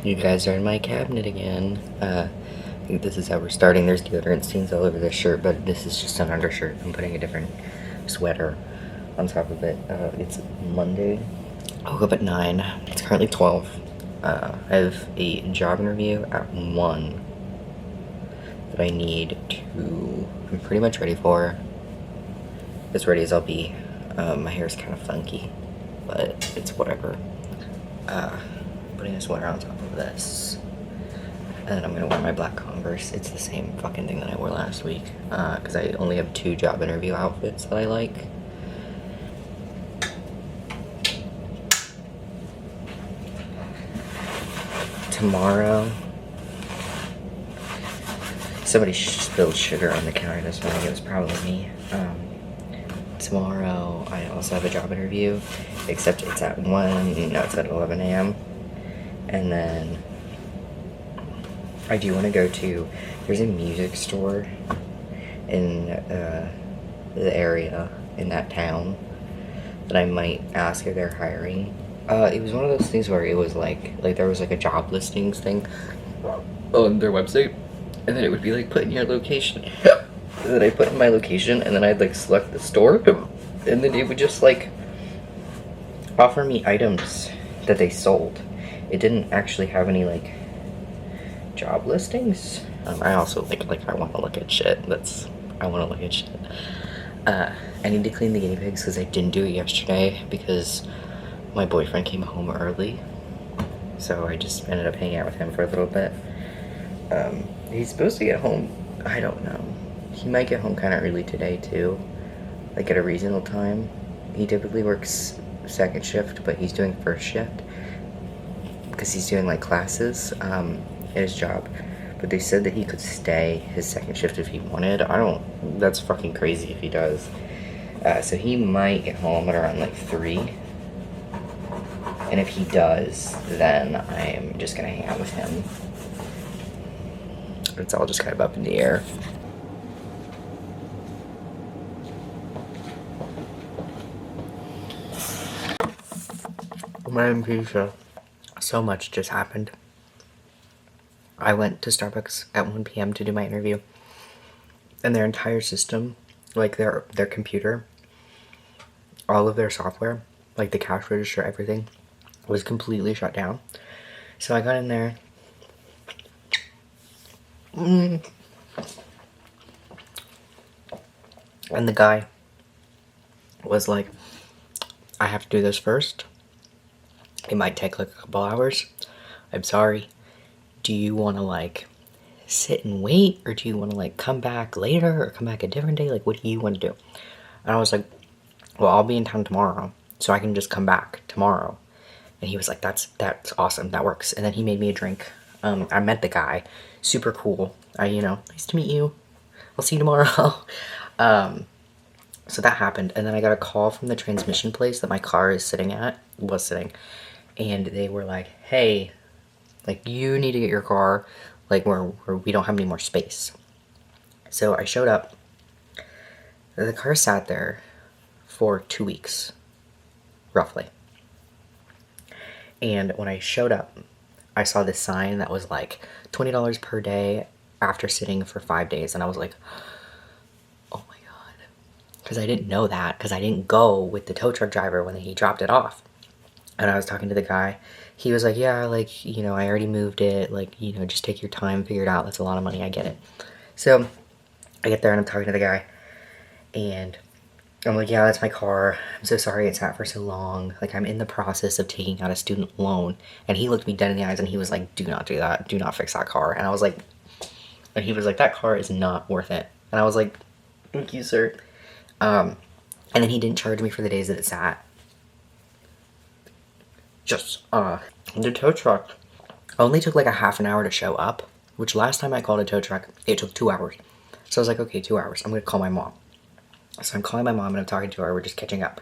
You guys are in my cabinet again. I think this is how we're starting. There's deodorant stains all over this shirt, but this is just an undershirt. I'm putting a different sweater on top of it. It's Monday. I woke up at 9. It's currently 12. I have a job interview at 1 that I need to... I'm pretty much ready for. As ready as I'll be. My hair's kind of funky, but it's whatever. Putting a sweater on top of this. And then I'm gonna wear my black Converse. It's the same fucking thing that I wore last week. Because I only have 2 job interview outfits that I like. Tomorrow, somebody spilled sugar on the counter this morning. It was probably me. Tomorrow, I also have a job interview, except it's at 1, no, it's at 11 a.m. And then I do want to go to, there's a music store in the area, in that town, that I might ask if they're hiring. It was one of those things where it was like there was like a job listings thing on their website, and then it would be like, put in your location. And then I put in my location, and then I'd like select the store, and then it would just like offer me items that they sold. It didn't actually have any like job listings. I also like I want to look at shit. I want to look at shit. I need to clean the guinea pigs because I didn't do it yesterday because my boyfriend came home early, so I just ended up hanging out with him for a little bit. He's supposed to get home, I don't know. He might get home kind of early today too, like at a reasonable time. He typically works second shift, but he's doing first shift because he's doing like classes at his job. But they said that he could stay his second shift if he wanted. That's fucking crazy if he does. So he might get home at around like 3. And if he does, then I'm just gonna hang out with him. It's all just kind of up in the air. Man, pizza. So much just happened. I went to Starbucks at 1 p.m. to do my interview, and their entire system, like their computer, all of their software, like the cash register, everything, was completely shut down. So I got in there. And the guy was like, I have to do this first. It might take like a couple hours. I'm sorry. Do you want to like sit and wait, or do you want to like come back later or come back a different day? Like, what do you want to do? And I was like, well, I'll be in town tomorrow, so I can just come back tomorrow. And he was like, that's awesome, that works. And then he made me a drink. I met the guy, super cool. Nice to meet you. I'll see you tomorrow. So that happened, and then I got a call from the transmission place that my car was sitting, and they were like, hey, like, you need to get your car, like, where we don't have any more space. So I showed up. The car sat there for 2 weeks, roughly. And when I showed up, I saw this sign that was like $20 per day after sitting for 5 days, and I was like, oh my god. Because I didn't know that, because I didn't go with the tow truck driver when he dropped it off. And I was talking to the guy. He was like, yeah, like, I already moved it. Like, just take your time, figure it out. That's a lot of money. I get it. So I get there and I'm talking to the guy. And I'm like, yeah, that's my car. I'm so sorry it sat for so long. Like, I'm in the process of taking out a student loan. And he looked me dead in the eyes and he was like, do not do that. Do not fix that car. And I was like, and he was like, that car is not worth it. And I was like, thank you, sir. And then he didn't charge me for the days that it sat. The tow truck only took like a half an hour to show up, which last time I called a tow truck, it took 2 hours. So I was like, okay, 2 hours. I'm gonna call my mom. So I'm calling my mom and I'm talking to her. We're just catching up.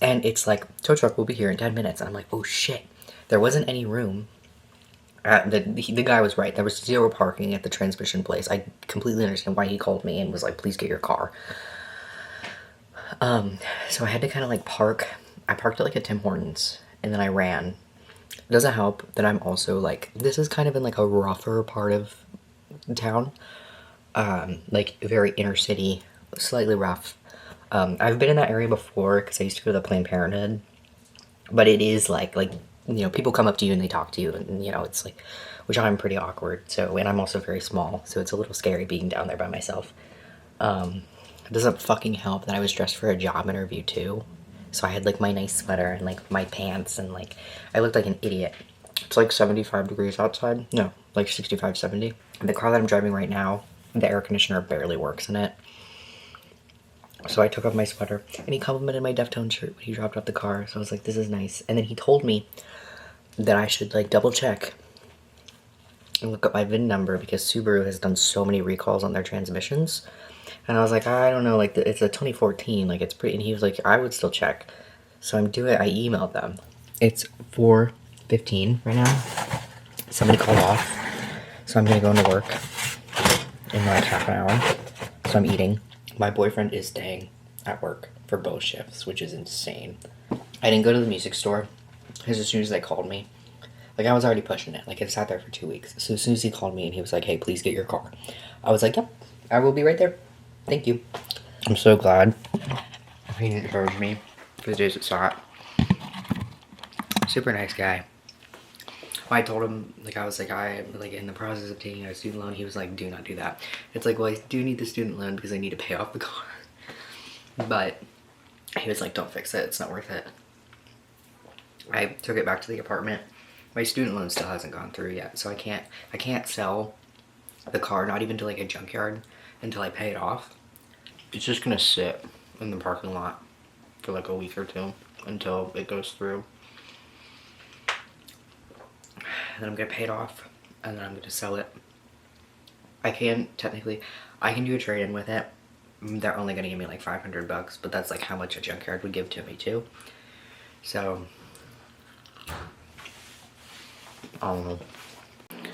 And it's like, tow truck will be here in 10 minutes. And I'm like, oh shit. There wasn't any room. The guy was right. There was 0 parking at the transmission place. I completely understand why he called me and was like, please get your car. So I had to kind of like park. I parked at like a Tim Hortons, and then I ran doesn't help that I'm also like, this is kind of in like a rougher part of town, like very inner city, slightly rough. I've been in that area before because I used to go to the Planned Parenthood, but it is like you know, people come up to you and they talk to you, and you know, it's like, which I'm pretty awkward. So, and I'm also very small, so it's a little scary being down there by myself. It doesn't fucking help that I was dressed for a job interview too. So I had like my nice sweater and like my pants, and like I looked like an idiot. It's like 75 degrees outside. No, like 65, 70. And the car that I'm driving right now, the air conditioner barely works in it. So I took off my sweater, and he complimented my Deftones shirt when he dropped off the car. So I was like, this is nice. And then he told me that I should like double check and look up my VIN number because Subaru has done so many recalls on their transmissions. And I was like, I don't know, like it's a 2014, like it's pretty. And he was like, I would still check. So I'm doing it. I emailed them. It's 4:15 right now. Somebody called off, so I'm gonna go into work in like half an hour. So I'm eating. My boyfriend is staying at work for both shifts, which is insane. I didn't go to the music store because as soon as they called me, like I was already pushing it. Like I sat there for 2 weeks. So as soon as he called me and he was like, hey, please get your car. I was like, yep, I will be right there. Thank you. I'm so glad he encouraged me for the days it's hot. Super nice guy. I told him, like, I was like, I'm like in the process of taking out a student loan. He was like, do not do that. It's like, well, I do need the student loan because I need to pay off the car. But he was like, don't fix it. It's not worth it. I took it back to the apartment. My student loan still hasn't gone through yet, so I can't sell the car, not even to like a junkyard, until I pay it off. It's just gonna sit in the parking lot for like a week or two until it goes through. Then I'm gonna pay it off, and then I'm gonna sell it. I can do a trade-in with it. They're only gonna give me like $500, but that's like how much a junkyard would give to me too. So I don't know.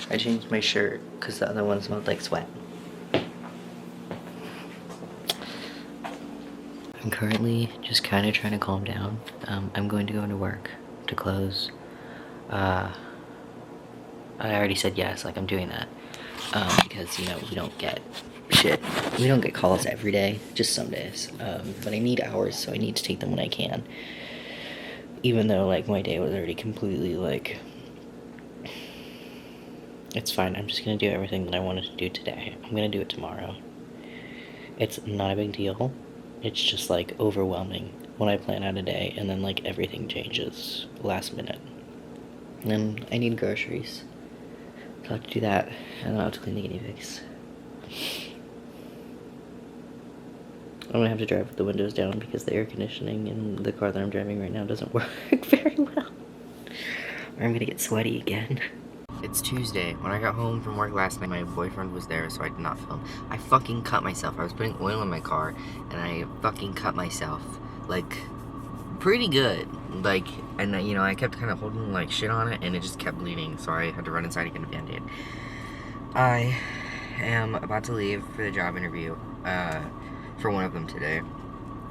I changed my shirt because the other one smelled like sweat. I'm currently just kind of trying to calm down. I'm going to go into work to close. I already said yes, like I'm doing that. Because, you know, we don't get calls every day, just some days. But I need hours, so I need to take them when I can. Even though, like, my day was already completely, like, it's fine. I'm just gonna do everything that I wanted to do today. I'm gonna do it tomorrow. It's not a big deal. It's just, like, overwhelming when I plan out a day, and then, like, everything changes last minute. And I need groceries. So I'll have to do that, and then I'll have to clean the guinea pigs. I'm gonna have to drive with the windows down because the air conditioning in the car that I'm driving right now doesn't work very well. Or I'm gonna get sweaty again. It's Tuesday. When I got home from work last night, my boyfriend was there, so I did not film. I fucking cut myself. I was putting oil in my car, and I fucking cut myself. Like, pretty good. Like, and you know, I kept kind of holding like shit on it, and it just kept bleeding, so I had to run inside and get a band-aid. I am about to leave for the job interview, for one of them today.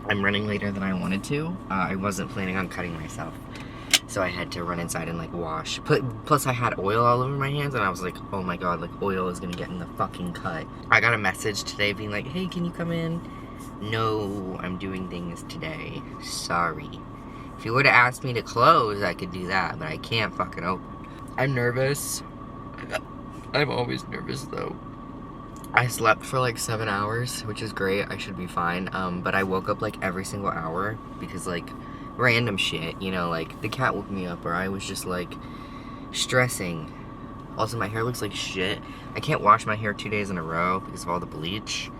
I'm running later than I wanted to. I wasn't planning on cutting myself, so I had to run inside and like wash. Plus I had oil all over my hands, and I was like, oh my god, like oil is gonna get in the fucking cut. I got a message today being like, hey, can you come in? No, I'm doing things today. Sorry. If you would have asked me to close, I could do that, but I can't fucking open. I'm nervous. I'm always nervous though. I slept for like 7 hours, which is great. I should be fine. But I woke up like every single hour because like random shit, you know, like the cat woke me up, or I was just like stressing. Also, my hair looks like shit. I can't wash my hair 2 days in a row because of all the bleach.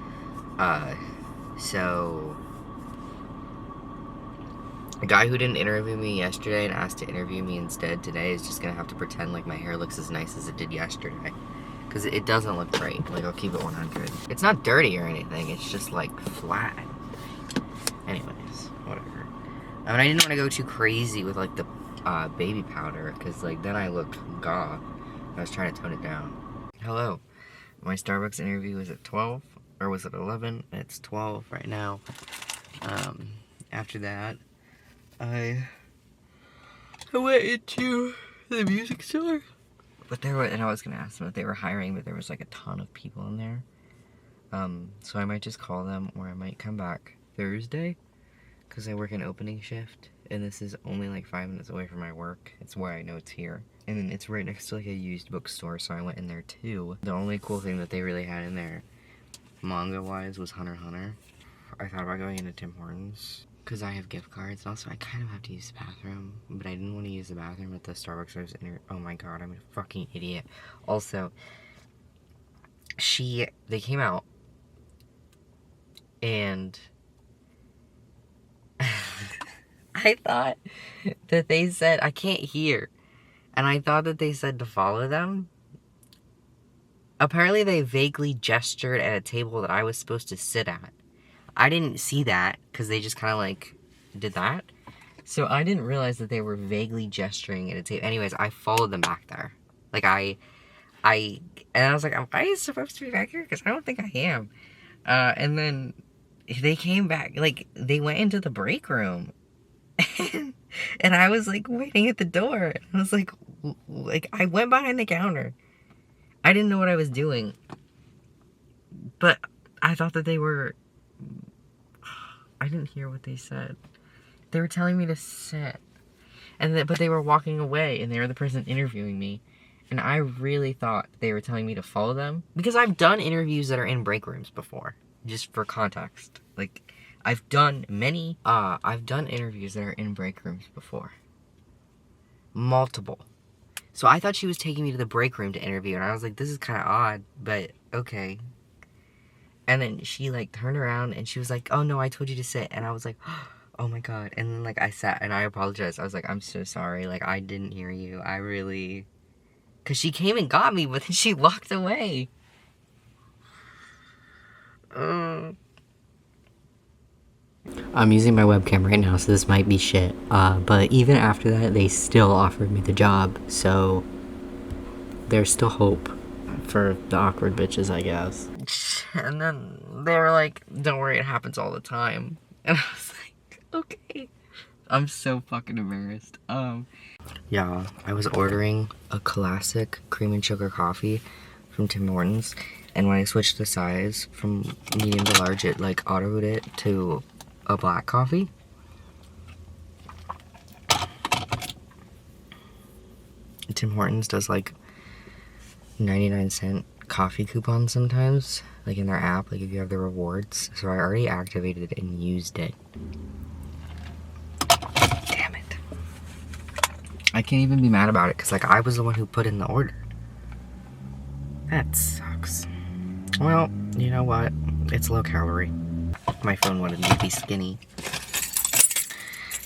So a guy who didn't interview me yesterday and asked to interview me instead today is just gonna have to pretend like my hair looks as nice as it did yesterday. Because it doesn't look great. Like, I'll keep it 100. It's not dirty or anything. It's just, like, flat. Anyways, whatever. I mean, I didn't want to go too crazy with, like, the baby powder. Because, like, then I look goth. I was trying to tone it down. Hello. My Starbucks interview was at 12. Or was it 11? It's 12 right now. After that, I went into The music store. But there were, and I was gonna ask them if they were hiring, but there was like a ton of people in there. So I might just call them, or I might come back Thursday, because I work an opening shift, and this is only like 5 minutes away from my work. It's where I know it's here. And then it's right next to like a used bookstore, so I went in there too. The only cool thing that they really had in there, manga-wise, was Hunter x Hunter. I thought about going into Tim Hortons, because I have gift cards, and also I kind of have to use the bathroom, but I didn't want to use the bathroom at the Starbucks I was in. Oh my god, I'm a fucking idiot. Also, they came out, and I thought that they said, I can't hear, and I thought that they said to follow them. Apparently they vaguely gestured at a table that I was supposed to sit at. I didn't see that, because they just kind of like did that. So I didn't realize that they were vaguely gesturing at a table. Anyways, I followed them back there. Like and I was like, am I supposed to be back here? Because I don't think I am. And then they came back, like, they went into the break room. And I was, like, waiting at the door. I was like, I went behind the counter. I didn't know what I was doing. But I thought that they were... I didn't hear what they said. They were telling me to sit. But they were walking away, and they were the person interviewing me. And I really thought they were telling me to follow them. Because I've done interviews that are in break rooms before. Just for context. Like, I've done interviews that are in break rooms before. Multiple. So I thought she was taking me to the break room to interview. And I was like, this is kind of odd, but okay. And then she, like, turned around and she was like, oh, no, I told you to sit. And I was like, oh, my God. And then, like, I sat and I apologized. I was like, I'm so sorry. Like, I didn't hear you. I really... Because she came and got me, but then she walked away. I'm using my webcam right now, so this might be shit. But even after that, they still offered me the job. So, there's still hope for the awkward bitches, I guess. And then they were like, don't worry, it happens all the time. And I was like, okay. I'm so fucking embarrassed. Yeah, I was ordering a classic cream and sugar coffee from Tim Hortons. And when I switched the size from medium to large, it like autoed it to a black coffee. Tim Hortons does like 99-cent coffee coupons sometimes, like in their app, like if you have the rewards. So I already activated it and used it. Damn it. I can't even be mad about it because like I was the one who put in the order. That sucks. Well, you know what? It's low calorie. My phone wanted me to be skinny.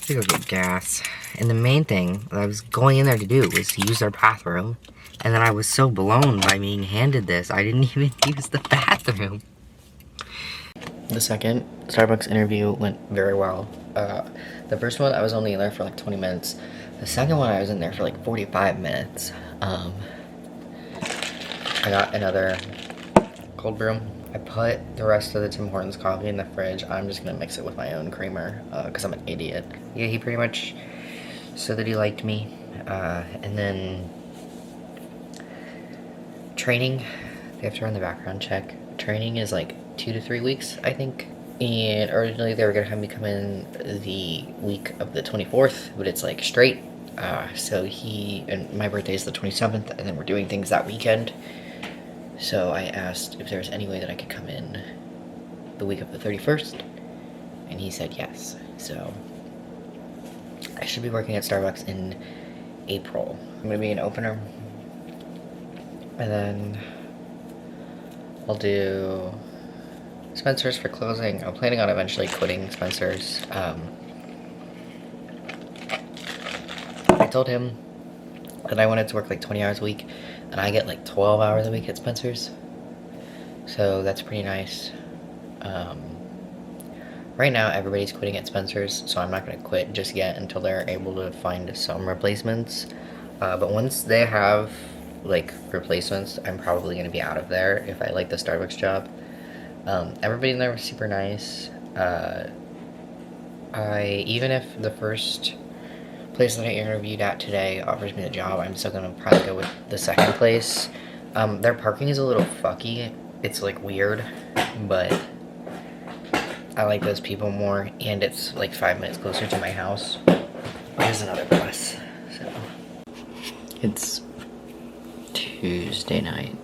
To go get gas. And the main thing that I was going in there to do was to use their bathroom. And then I was so blown by being handed this, I didn't even use the bathroom. The second Starbucks interview went very well. The first one, I was only in there for like 20 minutes. The second one, I was in there for like 45 minutes. I got another cold brew. I put the rest of the Tim Hortons coffee in the fridge. I'm just gonna mix it with my own creamer, because I'm an idiot. Yeah, he pretty much said that he liked me. And then training, they have to run the background check. Training is like 2 to 3 weeks, I think. And originally they were gonna have me come in the week of the 24th, but it's like straight. So and my birthday is the 27th, and then we're doing things that weekend. So I asked if there was any way that I could come in the week of the 31st, and he said yes. So I should be working at Starbucks in April. I'm gonna be an opener, and then I'll do Spencer's for closing. I'm planning on eventually quitting Spencer's. I told him that I wanted to work like 20 hours a week, and I get like 12 hours a week at Spencer's. So that's pretty nice. Right now everybody's quitting at Spencer's, so I'm not going to quit just yet until they're able to find some replacements. But once they have like replacements, I'm probably going to be out of there if I like the Starbucks job. Everybody in there was super nice. Even if the first place that I interviewed at today offers me the job, I'm still gonna probably go with the second place. Their parking is a little fucky. It's like weird, but I like those people more, and it's like 5 minutes closer to my house. There's another plus. So it's Tuesday night.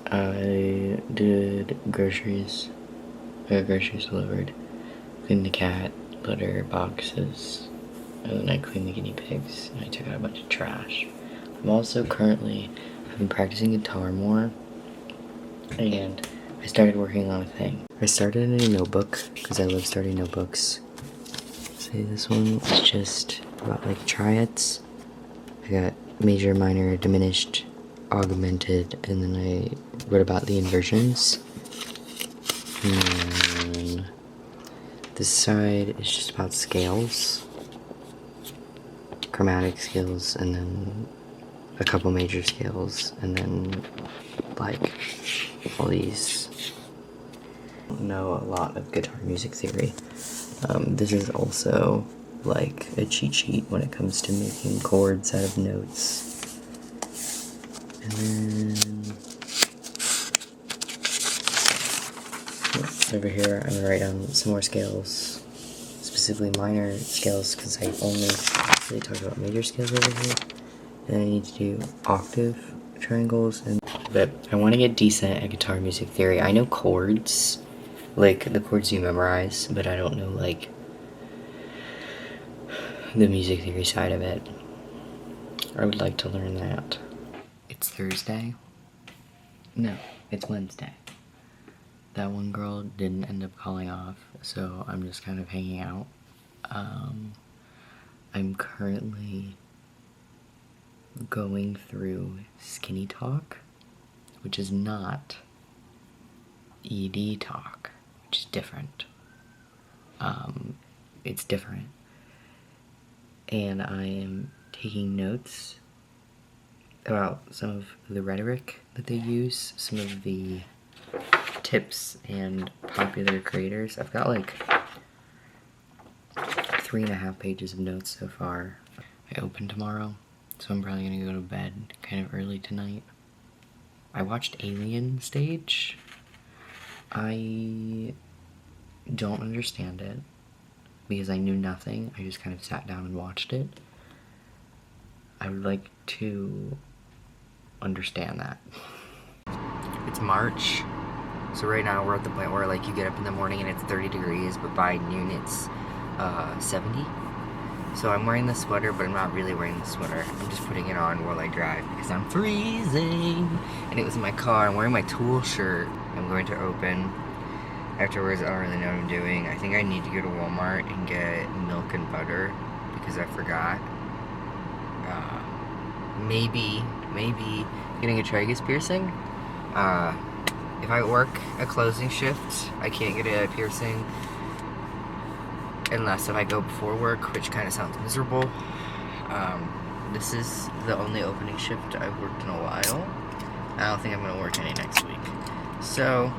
I did groceries. I got groceries delivered. Cleaned the cat litter boxes. And then I cleaned the guinea pigs. And I took out a bunch of trash. I'm also currently, I've been practicing guitar more. And I started working on a thing. I started a new notebook because I love starting notebooks. Say this one is just about like triads. I got major, minor, diminished, augmented, and then I wrote about the inversions. And then this side is just about scales, chromatic scales, and then a couple major scales, and then like all these. I know a lot of guitar music theory. This is also like a cheat sheet when it comes to making chords out of notes. And then over here I'm gonna write down some more scales, specifically minor scales, because I only really talk about major scales over here. And I need to do octave triangles, but I want to get decent at guitar music theory. I know chords, like the chords you memorize, but I don't know like the music theory side of it. I would like to learn that. It's Thursday. No, it's Wednesday. That one girl didn't end up calling off, so I'm just kind of hanging out. I'm currently going through Skinny Talk, which is not ED Talk, which is different. It's different. And I am taking notes about some of the rhetoric that they use, some of the tips and popular creators. I've got like 3.5 pages of notes so far. I open tomorrow, so I'm probably gonna go to bed kind of early tonight. I watched Alien Stage. I don't understand it because I knew nothing. I just kind of sat down and watched it. I would like to understand that. It's March, so right now we're at the point where like you get up in the morning and it's 30 degrees, but by noon it's 70. So I'm wearing the sweater, but I'm not really wearing the sweater. I'm just putting it on while I drive because I'm freezing. And it was in my car. I'm wearing my Tool shirt. I'm going to open. Afterwards, I don't really know what I'm doing. I think I need to go to Walmart and get milk and butter because I forgot. Maybe getting a Tragus piercing. If I work a closing shift, I can't get a piercing unless if I go before work, which kind of sounds miserable. This is the only opening shift I've worked in a while. I don't think I'm going to work any next week. So,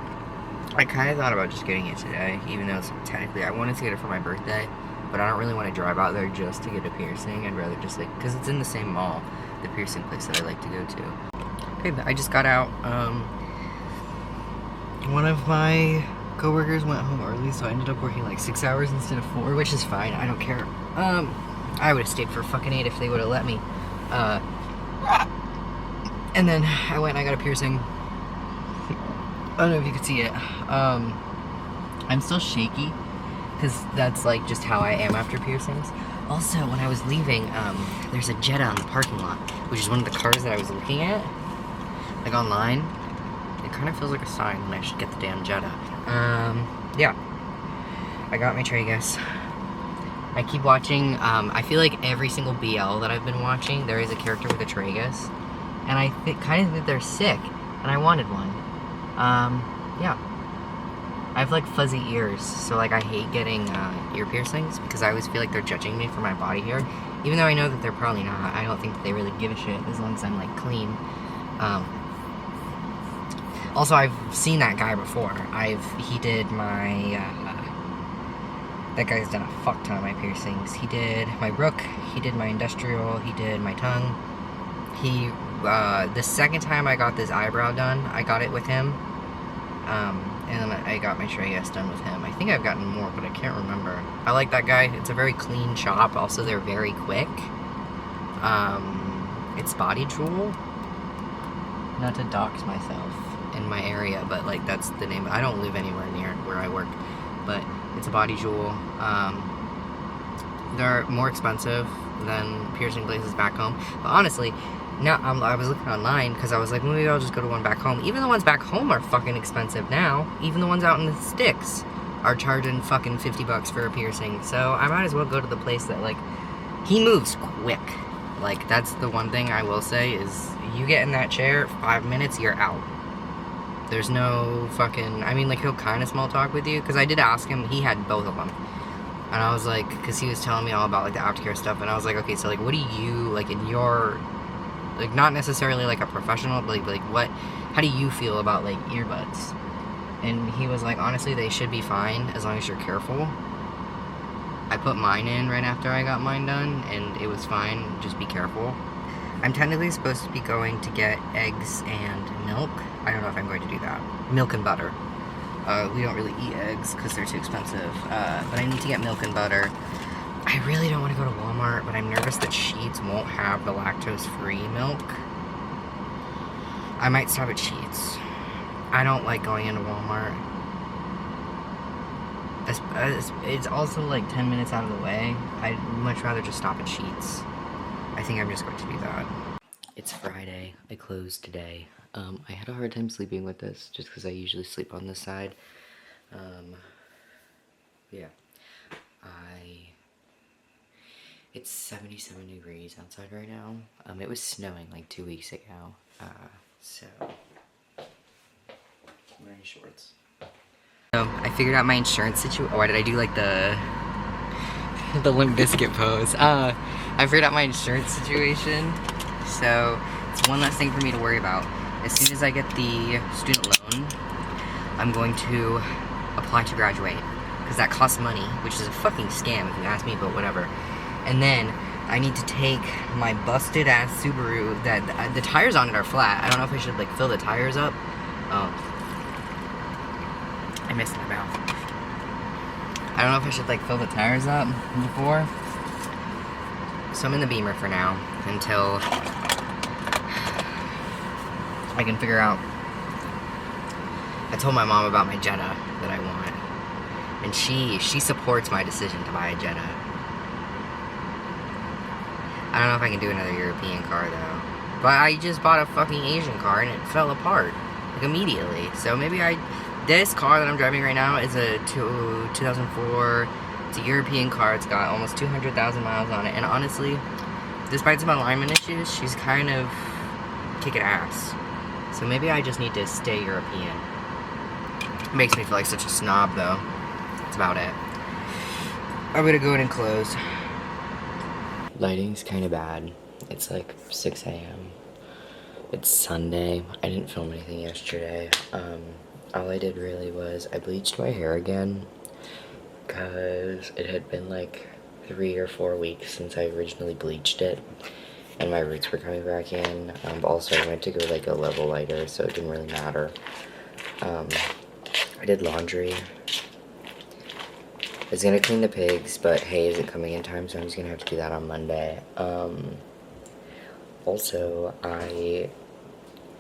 I kind of thought about just getting it today, even though it's technically, I wanted to get it for my birthday, but I don't really want to drive out there just to get a piercing. I'd rather just like, because it's in the same mall, the piercing place that I like to go to. Okay, but I just got out. One of my coworkers went home early, so I ended up working like 6 hours instead of 4, which is fine. I don't care. I would have stayed for fucking 8 if they would have let me. And then I went and I got a piercing. I don't know if you could see it. I'm still shaky because that's like just how I am after piercings. Also, when I was leaving, there's a Jetta in the parking lot, which is one of the cars that I was looking at, like online. It kind of feels like a sign when I should get the damn Jetta. Yeah. I got my Tragus. I keep watching, I feel like every single BL that I've been watching, there is a character with a Tragus. And I kind of think they're sick, and I wanted one. Yeah. I have like fuzzy ears, so like I hate getting ear piercings because I always feel like they're judging me for my body hair. Even though I know that they're probably not. I don't think that they really give a shit as long as I'm like clean. Also, I've seen that guy before. He did my That guy's done a fuck ton of my piercings. He did my rook, he did my industrial, he did my tongue. He, the second time I got this eyebrow done, I got it with him. And then I got my Tragus done with him. I think I've gotten more, but I can't remember. I like that guy. It's a very clean shop. Also, they're very quick. It's Body Jewel. Not to dox myself in my area, but like that's the name. I don't live anywhere near where I work, but it's a Body Jewel. They're more expensive than piercing places back home. But honestly, now I was looking online because I was like, maybe I'll just go to one back home. Even the ones back home are fucking expensive now. Even the ones out in the sticks are charging fucking $50 for a piercing. So I might as well go to the place that, like, he moves quick. Like, that's the one thing I will say is you get in that chair, 5 minutes, you're out. There's no fucking, I mean, like, he'll kind of small talk with you, because I did ask him, he had both of them. And I was like, because he was telling me all about, like, the aftercare stuff, and I was like, okay, so, like, what do you, like, in your, like, not necessarily, like, a professional, but, like, what, how do you feel about, like, earbuds? And he was like, honestly, they should be fine, as long as you're careful. I put mine in right after I got mine done, and it was fine, just be careful. I'm technically supposed to be going to get eggs and milk. I don't know if I'm going to do that. Milk and butter. We don't really eat eggs because they're too expensive, but I need to get milk and butter. I really don't want to go to Walmart, but I'm nervous that Sheetz won't have the lactose-free milk. I might stop at Sheetz. I don't like going into Walmart. It's also like 10 minutes out of the way. I'd much rather just stop at Sheetz. I think I'm just going to do that. It's Friday. I closed today. I had a hard time sleeping with this just because I usually sleep on this side. Yeah. It's 77 degrees outside right now. It was snowing like 2 weeks ago. So I'm wearing shorts. So I figured out my insurance situation. Oh, why did I do like the Limp Bizkit pose? I figured out my insurance situation. So it's one less thing for me to worry about. As soon as I get the student loan, I'm going to apply to graduate. Because that costs money, which is a fucking scam if you ask me, but whatever. And then I need to take my busted ass Subaru that the tires on it are flat. I don't know if I should like fill the tires up. I missed my mouth. I don't know if I should like fill the tires up before. So I'm in the Beamer for now until I can figure out. I told my mom about my Jetta that I want, and she supports my decision to buy a Jetta. I don't know if I can do another European car though, but I just bought a fucking Asian car and it fell apart like immediately. So maybe this car that I'm driving right now is a 2004. It's a European car. It's got almost 200,000 miles on it, and honestly, despite some alignment issues, she's kind of kicking ass. So maybe I just need to stay European. It makes me feel like such a snob though. That's about it. I'm gonna go ahead and close. Lighting's kind of bad. It's like 6 a.m. It's Sunday. I didn't film anything yesterday. All I did really was I bleached my hair again because it had been like 3 or 4 weeks since I originally bleached it, and my roots were coming back in. But also I went to go like a level lighter, so it didn't really matter. I did laundry. I was gonna clean the pigs, but hay isn't coming in time, so I'm just gonna have to do that on Monday. Also,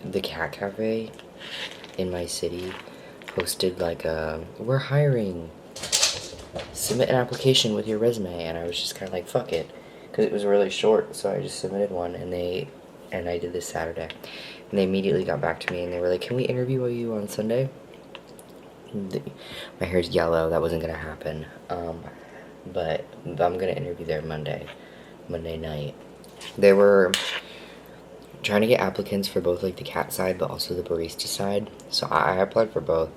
the cat cafe in my city posted like we're hiring, submit an application with your resume, and I was just kind of like, fuck it, because it was really short, so I just submitted one, and I did this Saturday, and they immediately got back to me, and they were like, can we interview you on Sunday? My hair's yellow, that wasn't gonna happen, but I'm gonna interview there Monday night. They were trying to get applicants for both like the cat side but also the barista side, so I applied for both.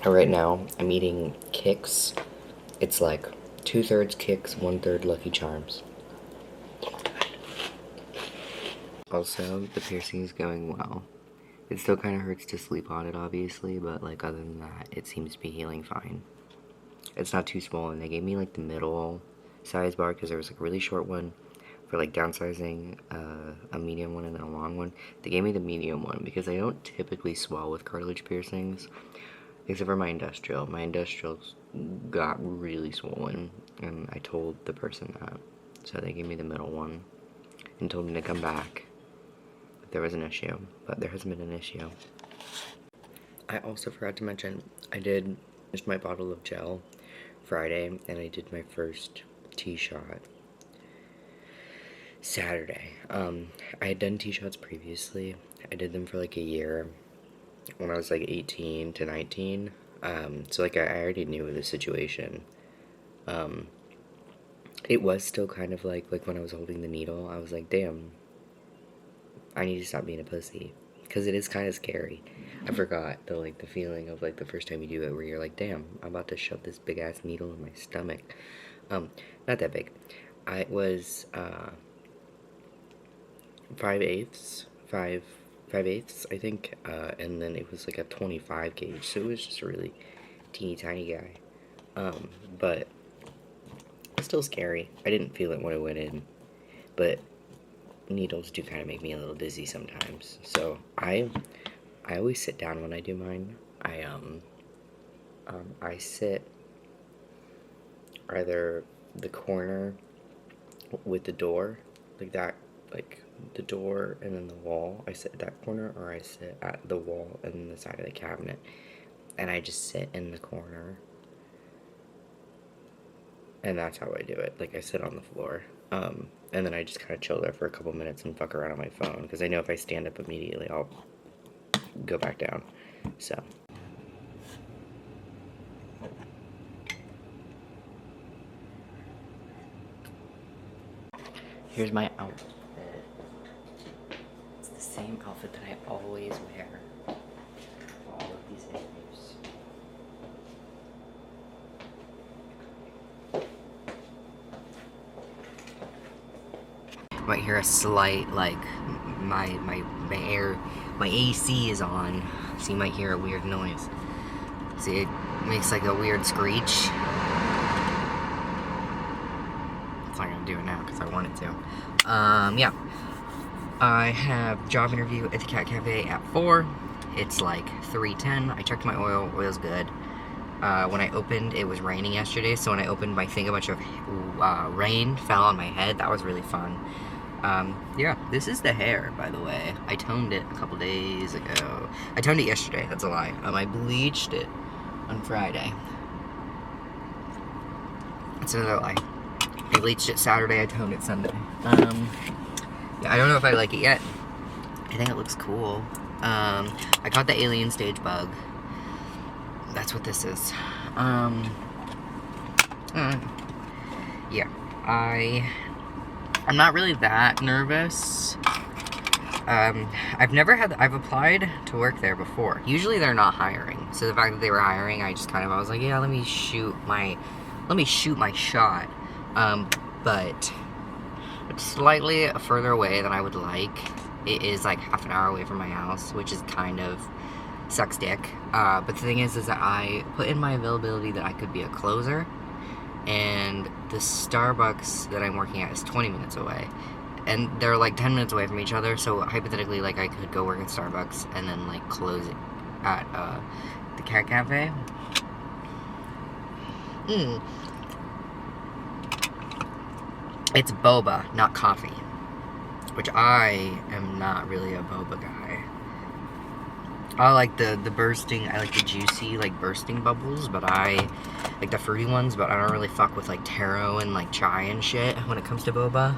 Right now I'm eating Kix. It's like 2/3 Kix, 1/3 Lucky Charms. Also, the piercing is going well. It still kind of hurts to sleep on it, obviously, but, like, other than that, it seems to be healing fine. It's not too small, and they gave me, like, the middle size bar, because there was, like, a really short one for, like, downsizing, a medium one, and then a long one. They gave me the medium one, because I don't typically swell with cartilage piercings, except for my industrial. My industrials got really swollen, and I told the person that. So they gave me the middle one, and told me to come back if there was an issue, but there hasn't been an issue. I also forgot to mention, I did finish my bottle of gel Friday, and I did my first T-shot Saturday. I had done T-shots previously. I did them for like a year when I was like 18 to 19. So like I already knew the situation. It was still kind of like when I was holding the needle, I was like, damn, I need to stop being a pussy. Because it is kind of scary. I forgot the feeling of like the first time you do it where you're like, damn, I'm about to shove this big ass needle in my stomach. Not that big. I was 5/8, I think, and then it was like a 25 gauge, so it was just a really teeny tiny guy. But still scary. I didn't feel it when I went in, but needles do kind of make me a little dizzy sometimes. So I always sit down when I do mine. I sit either the corner with the door, like that, like the door and then the wall. I sit at that corner, or I sit at the wall and then the side of the cabinet, and I just sit in the corner. And that's how I do it. Like, I sit on the floor. And then I just kind of chill there for a couple minutes and fuck around on my phone. Because I know if I stand up immediately, I'll go back down. So. Here's my outfit. It's the same outfit that I always wear. All of these interviews. Might hear a slight, like, my AC is on, so you might hear a weird noise. See, it makes like a weird screech. It's not gonna do it now because I want it to. Yeah. I have job interview at the Cat Cafe at 4. It's like 3:10. I checked my oil. Oil's good. When I opened, it was raining yesterday, so when I opened my thing, a bunch of rain fell on my head. That was really fun. Yeah, this is the hair, by the way. I toned it a couple days ago. I toned it yesterday, that's a lie. I bleached it on Friday. That's another lie. I bleached it Saturday, I toned it Sunday. Yeah, I don't know if I like it yet. I think it looks cool. I caught the alien stage bug. That's what this is. Yeah, I'm not really that nervous. I've applied to work there before. Usually they're not hiring. So the fact that they were hiring, I was like, yeah, let me shoot my shot. But it's slightly further away than I would like. It is like half an hour away from my house, which is kind of sucks dick. But the thing is that I put in my availability that I could be a closer. And the Starbucks that I'm working at is 20 minutes away. And they're like 10 minutes away from each other, so hypothetically, like, I could go work at Starbucks and then, like, close it at, the Cat Cafe. It's boba, not coffee. Which I am not really a boba guy. I like the bursting, I like the juicy, like, bursting bubbles, but I like the fruity ones, but I don't really fuck with, like, taro and, like, chai and shit when it comes to boba.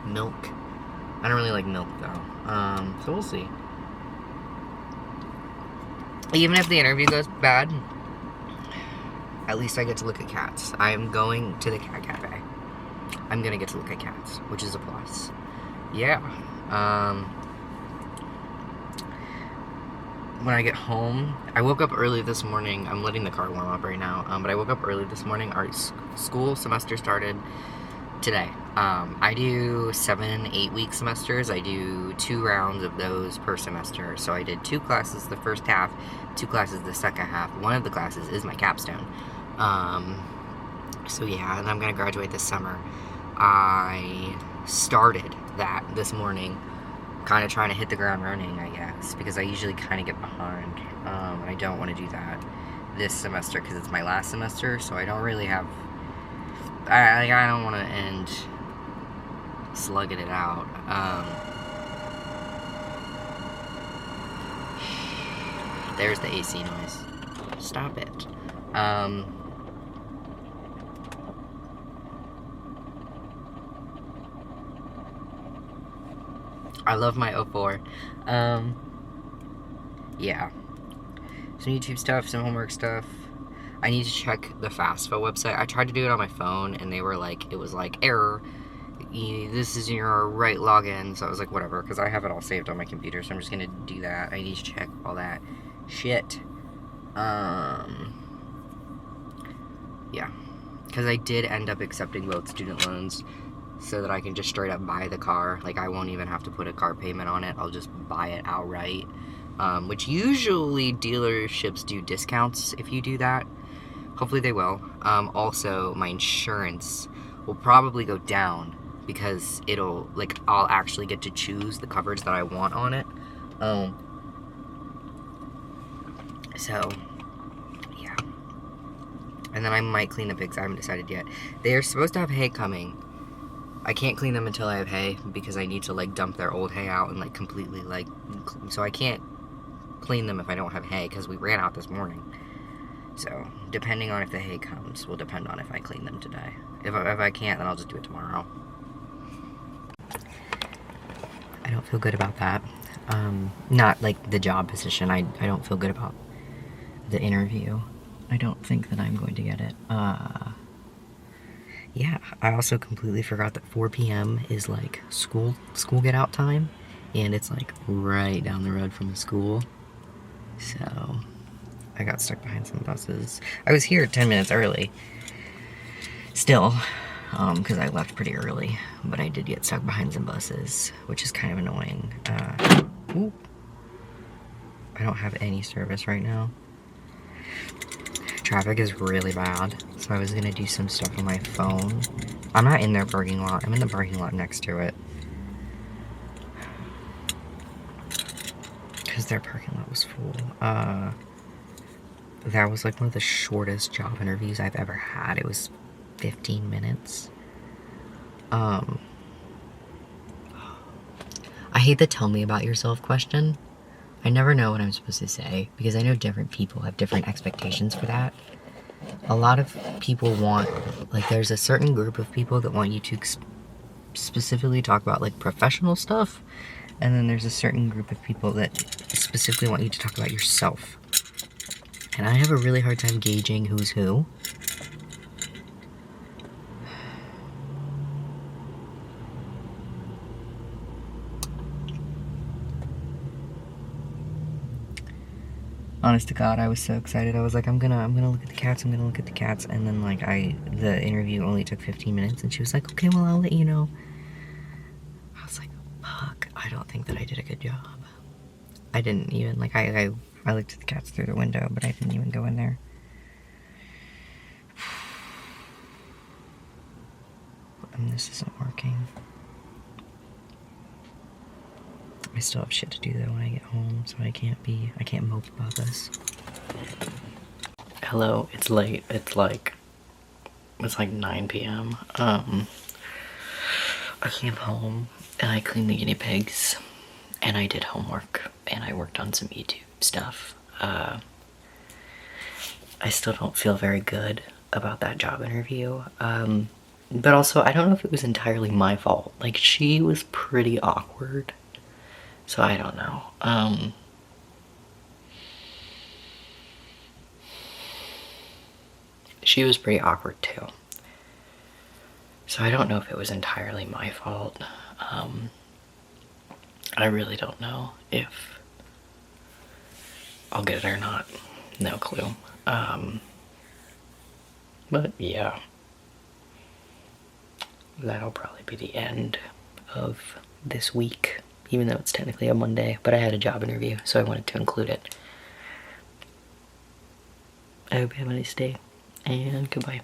Milk. I don't really like milk, though. So we'll see. Even if the interview goes bad, at least I get to look at cats. I am going to the Cat Cafe. I'm gonna get to look at cats, which is a plus. Yeah. When I get home, I woke up early this morning. I'm letting the car warm up right now, but I woke up early this morning. Our school semester started today. I do 7-8 week semesters. I do 2 rounds of those per semester. So I did 2 classes the first half, 2 classes the second half. One of the classes is my capstone. So yeah, and I'm gonna graduate this summer. I started that this morning, kind of trying to hit the ground running, I guess, because I usually kind of get behind. I don't want to do that this semester because it's my last semester, so I don't really have. I don't want to end slugging it out. There's the AC noise. Stop it. I love my 04. Yeah. Some YouTube stuff, some homework stuff. I need to check the FAFSA website. I tried to do it on my phone, and they were like, it was like, error. This is your right login. So I was like, whatever, because I have it all saved on my computer, so I'm just going to do that. I need to check all that shit. Yeah. Because I did end up accepting both student loans so that I can just straight up buy the car. Like, I won't even have to put a car payment on it. I'll just buy it outright. Which usually dealerships do discounts if you do that. Hopefully they will. Also, my insurance will probably go down because it'll, like, I'll actually get to choose the coverage that I want on it. So, yeah. And then I might clean the pigs. I haven't decided yet. They are supposed to have hay coming. I can't clean them until I have hay because I need to, like, dump their old hay out and, like, completely, like, so I can't clean them if I don't have hay because we ran out this morning. So, depending on if the hay comes will depend on if I clean them today. If I can't, then I'll just do it tomorrow. I don't feel good about that. Not, like, the job position. I don't feel good about the interview. I don't think that I'm going to get it. Yeah, I also completely forgot that 4 p.m. is, like, school get out time. And it's, like, right down the road from the school. So, I got stuck behind some buses. I was here 10 minutes early. Still, because I left pretty early. But I did get stuck behind some buses, which is kind of annoying. Ooh. I don't have any service right now. Traffic is really bad, so I was gonna do some stuff on my phone. I'm not in their parking lot. I'm in the parking lot next to it. Because their parking lot was full. That was like one of the shortest job interviews I've ever had. It was 15 minutes. I hate the tell me about yourself question. I never know what I'm supposed to say because I know different people have different expectations for that. A lot of people want, like, there's a certain group of people that want you to specifically talk about, like, professional stuff. And then there's a certain group of people that specifically want you to talk about yourself. And I have a really hard time gauging who's who. Honest to God, I was so excited. I was like, I'm gonna look at the cats, I'm gonna look at the cats. And then, like, the interview only took 15 minutes. And she was like, okay, well, I'll let you know. I was like, fuck, I don't think that I did a good job. I didn't even, like, I looked at the cats through the window, but I didn't even go in there. And this isn't working. I still have shit to do though when I get home, so I can't mope about this. Hello, it's late. It's like 9 p.m. I came home and I cleaned the guinea pigs and I did homework and I worked on some YouTube stuff. I still don't feel very good about that job interview. But also, I don't know if it was entirely my fault. Like, she was pretty awkward. So I don't know. She was pretty awkward too. So I don't know if it was entirely my fault. I really don't know if I'll get it or not. No clue. But yeah. that'll probably be the end of this week, even though it's technically a Monday, but I had a job interview, so I wanted to include it. I hope you have a nice day, and goodbye.